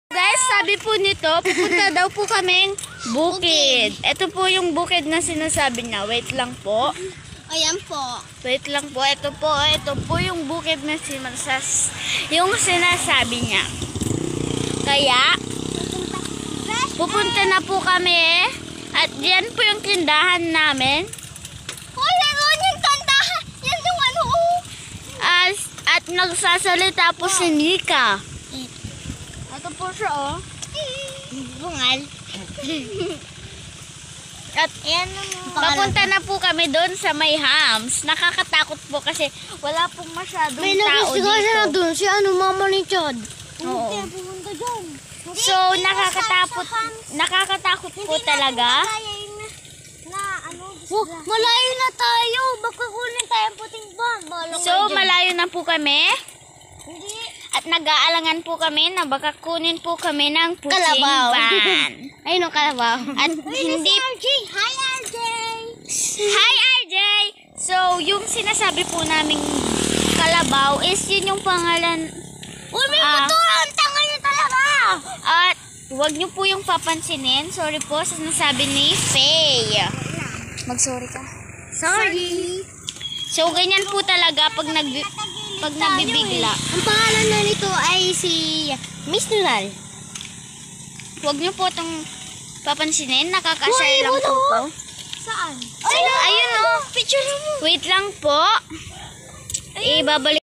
Guys, sabi po nito, pupunta daw po kaming bukid. Ito po yung bukid na sinasabi niya. Wait lang po. Ayan po. Wait lang po. Ito po yung bukid na yung sinasabi niya. Kaya, pupunta na po kami. At yan po yung tindahan namin. Hoy, meron yung tindahan. Yan yung ano. At nagsasalita po si Nika. Ito po siya, oh. Bungal. At yan, papunta na po kami doon sa may hams. Nakakatakot po kasi wala pong masyadong tao dito. doon si mama ni Chad. Oo. Pumunta dyan. So, nakakatakot po talaga. Malayo na tayo. Baka kunin tayo puting ban. So, malayo na po kami. Hindi. At nag-aalangan po kami na baka kunin po kami ng puting Kalabaw. van. Ayun ang kalabaw. At hindi... Hi, RJ. Hi, RJ! So, yung sinasabi po naming kalabaw is yun yung pangalan... Uy, may motor. Ang tanga niya talaga. At huwag niyo po yung papansinin. Sorry po sa sinasabi ni Faye. Mag-sorry ka. Sorry. So, ganyan po talaga pag nabibigla. Ang pangalan na nito ay si Miss Nunal. Huwag niyo po itong papansinin. Nakakasaya lang po po. Saan? Ayun o. Picture mo. Wait lang po. Ibabalik.